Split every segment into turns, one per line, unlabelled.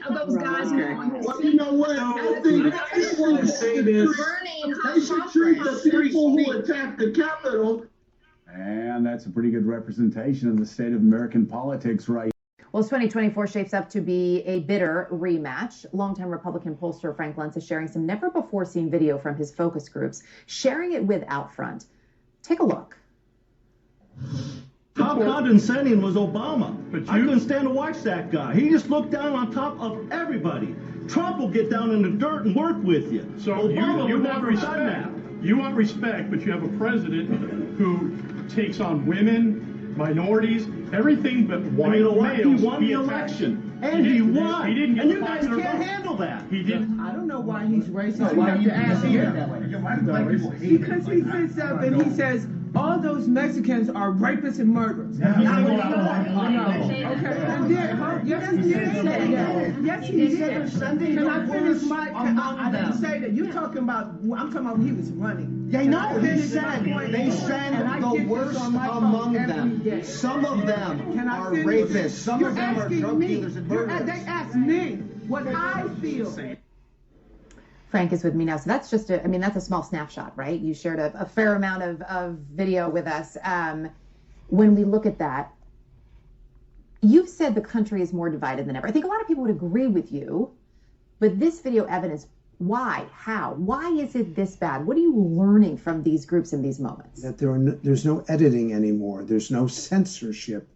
Of those guys.
Well, you know what? I think I want to say this. They should treat the people who attacked the Capitol.
And that's a pretty good representation of the state of American politics right.
Well, 2024 shapes up to be a bitter rematch. Longtime Republican pollster Frank Luntz is sharing some never-before-seen video from his focus groups, sharing it with Outfront. Take a look.
Top condescending was Obama. But I couldn't stand to watch that guy. He just looked down on top of everybody. Trump will get down in the dirt and work with you.
So
Obama
you
would
want
never have done
respect.
that.
You want respect, but you have a president who takes on women, minorities, everything but white
And you know what? He
males.
won the
attacks.
election. And he won.
He didn't get
and
the
you guys
popular
can't
vote.
handle that.
He didn't.
I don't know why he's racist. You have to ask him. Because he sits up and he says, all those Mexicans are rapists and murderers. Okay, and then, yes, he did say that. Yes, he did. Can I finish my, I didn't say that. You're talking about, I'm talking about when he was running.
They know they send the worst among them. Some of them are rapists. Some of them are drug dealers and murderers.
They asked me what I feel.
Frank is with me now. So that's just that's a small snapshot, right? You shared a fair amount of video with us. When we look at that, you've said the country is more divided than ever. I think a lot of people would agree with you, but this video evidence, why, how, why is it this bad? What are you learning from these groups in these moments?
That there's no editing anymore. There's no censorship.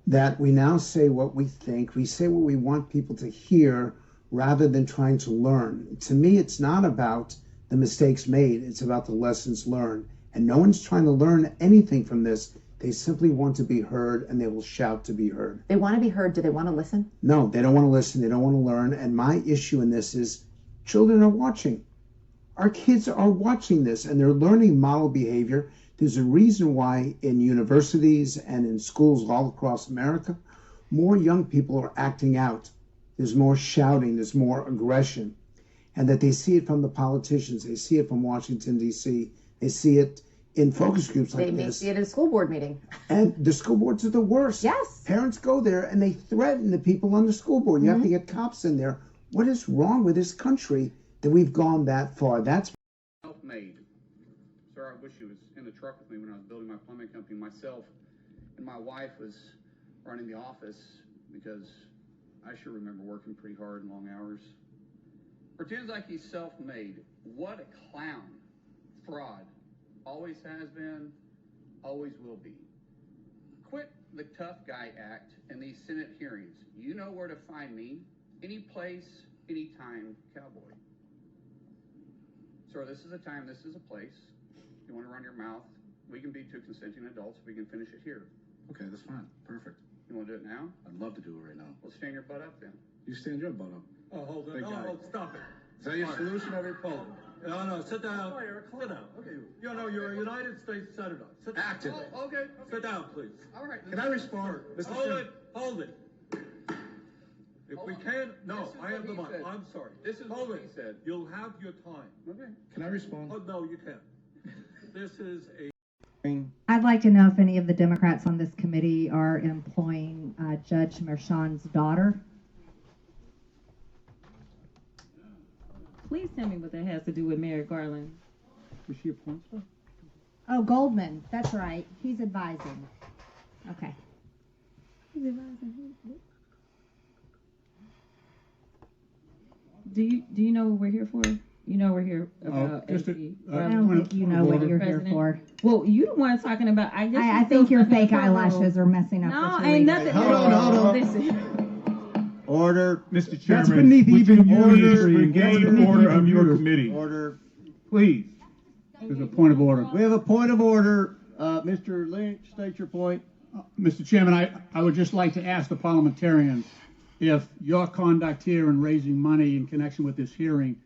That we now say what we think. We say what we want people to hear, rather than trying to learn. To me, it's not about the mistakes made, it's about the lessons learned. And no one's trying to learn anything from this. They simply want to be heard, and they will shout to be heard.
They want to be heard. Do they want to listen?
No, they don't want to listen. They don't want to learn. And my issue in this is children are watching. Our kids are watching this, and they're learning model behavior. There's a reason why in universities and in schools all across America, more young people are acting out. There's more shouting, there's more aggression, and that they see it from the politicians, they see it from Washington, D.C., they see it in focus groups like this.
They may see it at a school board meeting.
And the school boards are the worst.
Yes.
Parents go there and they threaten the people on the school board. You have to get cops in there. What is wrong with this country that we've gone that far? That's
self-made. Sir, I wish you was in the truck with me when I was building my plumbing company myself, and my wife was running the office, because I sure remember working pretty hard and long hours. Pretends like he's self-made. What a clown. Fraud. Always has been, always will be. Quit the tough guy act in these Senate hearings. You know where to find me. Any place, anytime, cowboy. Sir, this is a time, this is a place. If you want to run your mouth, we can be two consenting adults. We can finish it here.
Okay, that's fine. Perfect.
You want to do it now?
I'd love to do it right now.
Well, stand your butt up then.
You stand your butt up.
Oh, hold on.
Big guy.
Oh, stop it.
Is that your solution every problem?
No, sit down. Sit down. Okay. You know, you're a United States Senator. Sit down.
Active.
Oh, okay.
Sit down, please.
All right.
Can I respond? Mr.
Hold
Chairman?
it. Hold it. If we can, no, I have the mic. I'm sorry.
This is
Hold
what
it.
he said.
You'll have your time.
Okay.
Can I respond?
Oh, no, you can't. This is a...
I'd like to know if any of the Democrats on this committee are employing Judge Merchan's daughter.
Please tell me what that has to do with Merrick Garland.
Was she appointed?
Oh, Goldman. That's right. He's advising. Okay.
He's advising who? Do you know what we're here for? You know we're here about AC.
I don't think you know what you're here for.
Well, you the one talking about.
I think your fake eyelashes are messing up.
No, ain't nothing.
Hold on.
Listen.
Order, Mr. Chairman.
That's beneath even
order.
your
Engage order of your committee.
Order.
Please. There's a point of order.
We have a point of order. Mr. Lynch, state your point.
Mr. Chairman, I would just like to ask the parliamentarians if your conduct here in raising money in connection with this hearing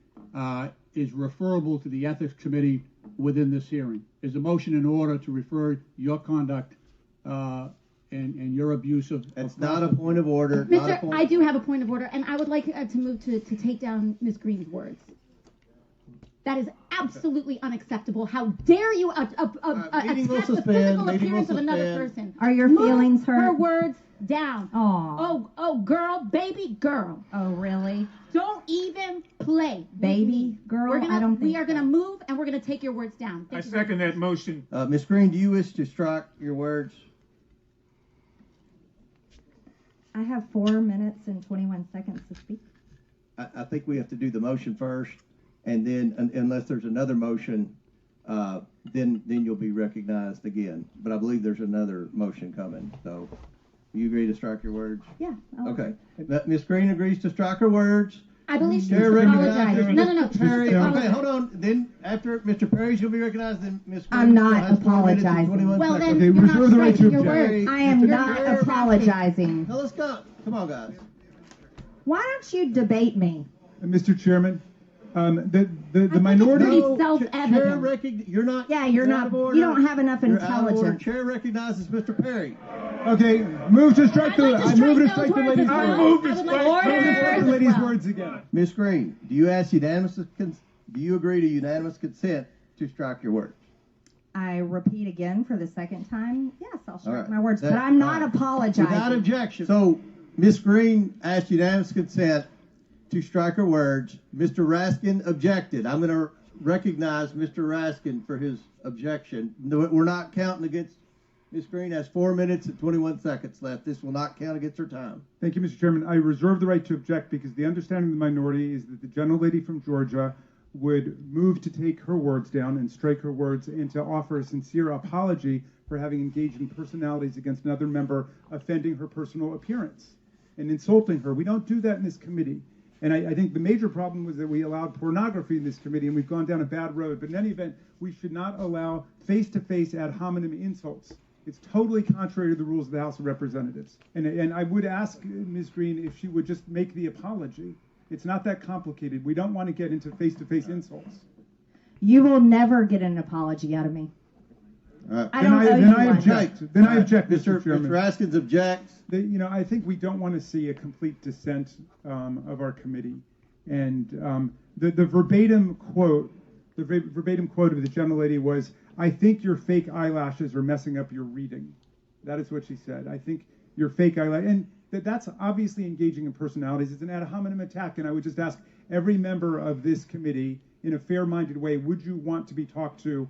is referable to the Ethics Committee within this hearing. Is a motion in order to refer your conduct and your abuse of...
It's not a point of order.
Mr. I do have a point of order, and I would like to move to take down Ms. Green's words. That is absolutely unacceptable. How dare you attack the physical appearance of another person?
Are your feelings hurt?
Her words down.
Aw.
Oh, girl, baby girl.
Oh, really?
Don't even play.
Baby girl?
We are gonna move and we're gonna take your words down.
I second that motion.
Ms. Green, do you wish to strike your words?
I have 4 minutes and 21 seconds to speak.
I think we have to do the motion first, and then unless there's another motion, then you'll be recognized again. But I believe there's another motion coming. So, you agree to strike your words?
Yeah.
Okay. Ms. Green agrees to strike her words.
I believe she
Chair
apologized. No.
Perry, okay, hold on. Then after Mr. Perry's, you'll be recognized. Then Ms. Green.
I'm not apologizing.
Well, then
Okay,
you're not
reserve the right to
striking your
object.
words.
I am not apologizing.
Now let's go. Come on, guys.
Why don't you debate me?
Mr. Chairman, the
pretty
minority.
self-evident.
You're not.
Yeah, you're not. You don't have enough
You're out of order.
intelligence.
Chair recognizes Mr. Perry.
Okay, move to strike the.
I'd like to
I move to
strike
strike the
those
lady's
words as
words.
well.
I move to strike the lady's
well.
words again.
Ms. Green, do you agree to unanimous consent to strike your words?
I repeat again for the second time. Yes, I'll strike
right.
my words, but I'm not apologizing.
Without objection. So, Ms. Green asked unanimous consent to strike her words. Mr. Raskin objected. I'm going to recognize Mr. Raskin for his objection. No, we're not counting against Ms. Green. Has 4 minutes and 21 seconds left. This will not count against her time.
Thank you, Mr. Chairman. I reserve the right to object because the understanding of the minority is that the gentlelady from Georgia would move to take her words down and strike her words and to offer a sincere apology for having engaged in personalities against another member, offending her personal appearance and insulting her. We don't do that in this committee. And I think the major problem was that we allowed pornography in this committee, and we've gone down a bad road. But in any event, we should not allow face-to-face ad hominem insults. It's totally contrary to the rules of the House of Representatives. And I would ask Ms. Green if she would just make the apology. It's not that complicated. We don't want to get into face-to-face insults.
You will never get an apology out of me. I don't owe you
Then I
one.
object. Then I object, Mr. Chairman.
Mr. Raskins objects.
I think we don't want to see a complete dissent of our committee. And the verbatim quote of the gentlelady was, "I think your fake eyelashes are messing up your reading." That is what she said. I think your fake eyelashes. And that's obviously engaging in personalities. It's an ad hominem attack. And I would just ask every member of this committee, in a fair-minded way, would you want to be talked to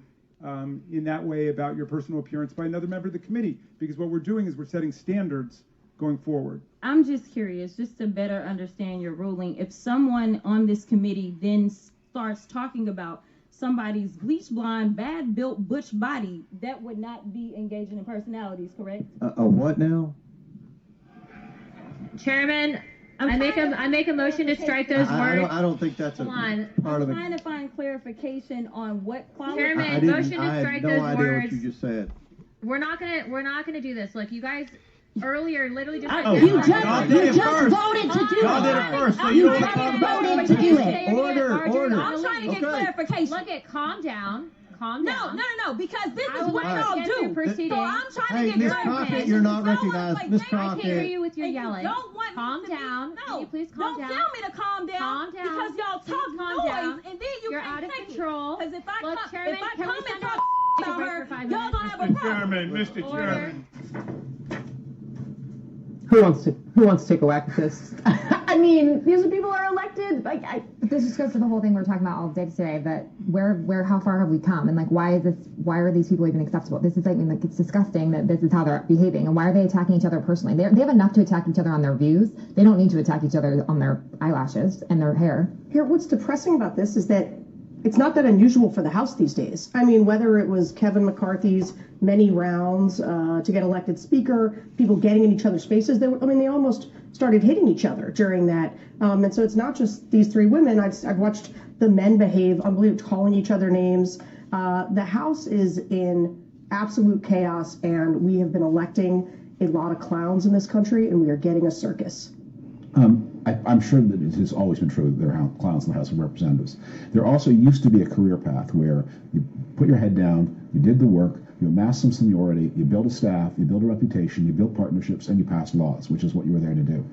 in that way about your personal appearance by another member of the committee? Because what we're doing is we're setting standards going forward.
I'm just curious, just to better understand your ruling, if someone on this committee then starts talking about somebody's bleach blonde, bad built butch body, that would not be engaging in personalities, correct?
What now?
Chairman, I make a motion to strike those words.
I don't think that's part of it.
I'm trying to find clarification on what quality.
Chairman, motion to strike those words.
I had no idea what you just said.
We're not gonna do this. Look, you guys earlier literally just.
You just voted to do it.
Y'all did it first. So
You just voted to do it.
Order.
I'm trying to get clarification.
Look at, calm down.
No, because this is what y'all do.
Proceeding.
So I'm trying to
Ms.
get
Crockett,
clarification.
you're not recognized. Ms.
I can't hear
Crockett.
you with your
And
yelling.
You don't want
calm
me to
down.
No,
Can you please calm down?
Don't tell me to calm down.
Calm down.
Because y'all talk
Calm
noise,
down.
and then
You're
can't
out of
take
control.
Because if I
Look,
come,
Chairman,
if I
can
come
we
and
send
talk about her,
for 5
y'all gonna have a
Mr.
problem.
Chairman, Mr. Chairman.
Who wants to take a whack at this? I mean, these are people who are elected. This just goes to the whole thing we were talking about all day today. That how far have we come? And why are these people even acceptable? This is it's disgusting that this is how they're behaving. And why are they attacking each other personally? They have enough to attack each other on their views. They don't need to attack each other on their eyelashes and their hair.
Here, what's depressing about this is that it's not that unusual for the House these days. I mean, whether it was Kevin McCarthy's many rounds to get elected speaker, people getting in each other's faces, they almost started hitting each other during that. And so it's not just these three women. I've watched the men behave unbelievable, calling each other names. The House is in absolute chaos, and we have been electing a lot of clowns in this country, and we are getting a circus.
I'm sure that it has always been true that there are clowns in the House of Representatives. There also used to be a career path where you put your head down, you did the work, you amassed some seniority, you build a staff, you build a reputation, you build partnerships, and you pass laws, which is what you were there to do.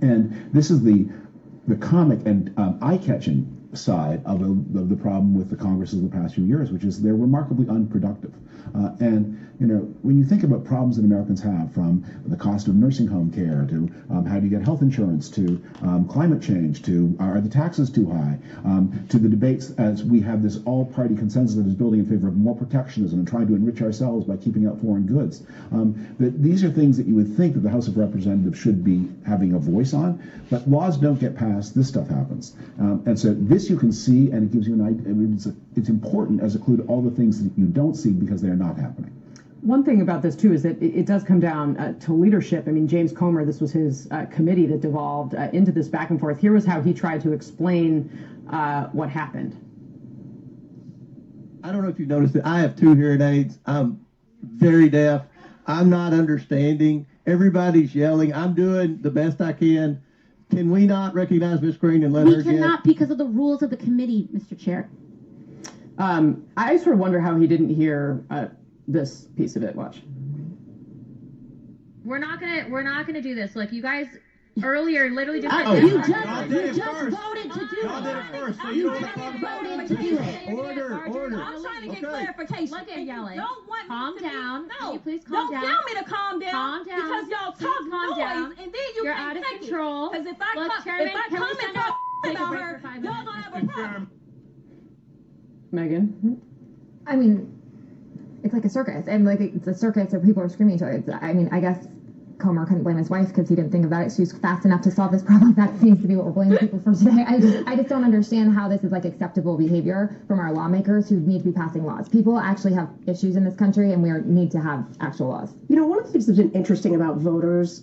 And this is the comic and eye-catching side of the problem with the Congresses of the past few years, which is they're remarkably unproductive. And when you think about problems that Americans have, from the cost of nursing home care to how do you get health insurance to climate change to are the taxes too high to the debates as we have this all-party consensus that is building in favor of more protectionism and trying to enrich ourselves by keeping out foreign goods. That these are things that you would think that the House of Representatives should be having a voice on, but laws don't get passed. This stuff happens, and so this you can see, and it gives you an idea. I mean, it's important as a clue to all the things that you don't see because they are not happening.
One thing about this, too, is that it does come down to leadership. I mean, James Comer, this was his committee that devolved into this back and forth. Here was how he tried to explain what happened.
I don't know if you've noticed it. I have 2 hearing aids. I'm very deaf. I'm not understanding. Everybody's yelling. I'm doing the best I can. Can we not recognize Ms. Green and let her get...
We cannot because of the rules of the committee, Mr. Chair.
I sort of wonder how he didn't hear this piece of it. Watch.
We're not gonna do this. Like, you guys earlier literally just said
you just voted to do it.
Did it first, so
You just voted to do it.
Order.
I'm trying to get clarification.
Look at yelling.
Don't want
Calm
me to
down.
Be,
Can
no,
you please calm down?
Don't tell me to calm down.
Calm down.
Because y'all
Please
talk
calm
noise,
down.
and then you
You're
can't
out of
take
control.
Because if I
Look,
come
Chairman,
and
can we
talk
take
about
a break
her,
for 5
y'all
minutes?
gonna have a problem.
Megan?
I mean, it's like a circus, and like it's a circus of people are screaming. So I mean, I guess Comer couldn't blame his wife because he didn't think of that excuse fast enough to solve this problem. That seems to be what we're blaming people for today. I just don't understand how this is like acceptable behavior from our lawmakers who need to be passing laws. People actually have issues in this country, and we need to have actual laws.
You know, one of the things that's been interesting about voters,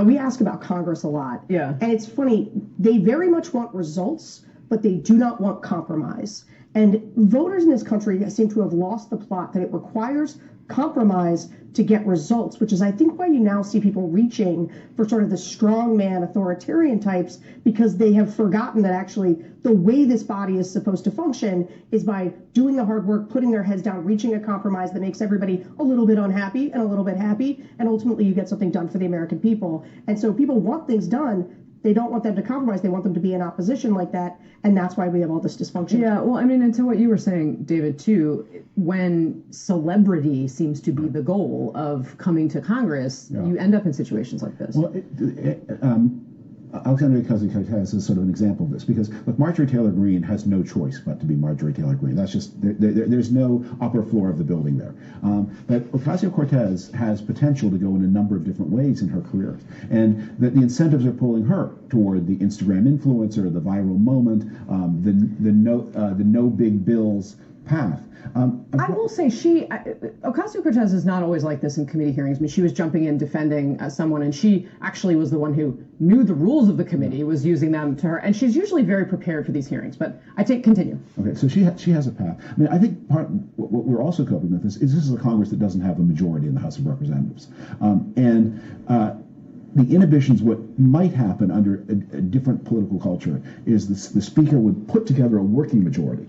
we ask about Congress a lot.
Yeah.
And it's funny, they very much want results, but they do not want compromise. And voters in this country seem to have lost the plot that it requires compromise to get results, which is, I think, why you now see people reaching for sort of the strongman authoritarian types, because they have forgotten that actually the way this body is supposed to function is by doing the hard work, putting their heads down, reaching a compromise that makes everybody a little bit unhappy and a little bit happy, and ultimately you get something done for the American people. And so people want things done. They don't want them to compromise. They want them to be in opposition like that. And that's why we have all this dysfunction.
Yeah, well, I mean, and to what you were saying, David, too, when celebrity seems to be the goal of coming to Congress, you end up in situations like this.
Well, Alexandria Ocasio-Cortez is sort of an example of this, because look, Marjorie Taylor Greene has no choice but to be Marjorie Taylor Greene. That's just there's no upper floor of the building there. But Ocasio-Cortez has potential to go in a number of different ways in her career, and that the incentives are pulling her toward the Instagram influencer, the viral moment, the no big bills path.
I will say Ocasio-Cortez is not always like this in committee hearings. I mean, she was jumping in defending someone, and she actually was the one who knew the rules of the committee, was using them to her, and she's usually very prepared for these hearings. But continue.
Okay, so she has a path. I mean, I think what we're also coping with is this is a Congress that doesn't have a majority in the House of Representatives, the inhibitions, what might happen under a different political culture is the speaker would put together a working majority,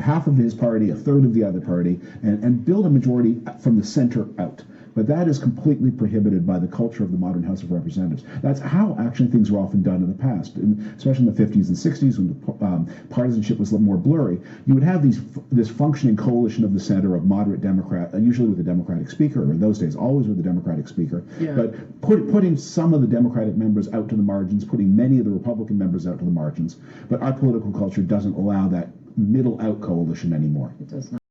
half of his party, a third of the other party, and build a majority from the center out. But that is completely prohibited by the culture of the modern House of Representatives. That's how actually things were often done in the past, especially in the 50s and 60s when partisanship was a little more blurry. You would have this functioning coalition of the center of moderate Democrat, usually with a Democratic speaker, or in those days always with a Democratic speaker, but putting some of the Democratic members out to the margins, putting many of the Republican members out to the margins. But our political culture doesn't allow that middle out coalition anymore.
It does not.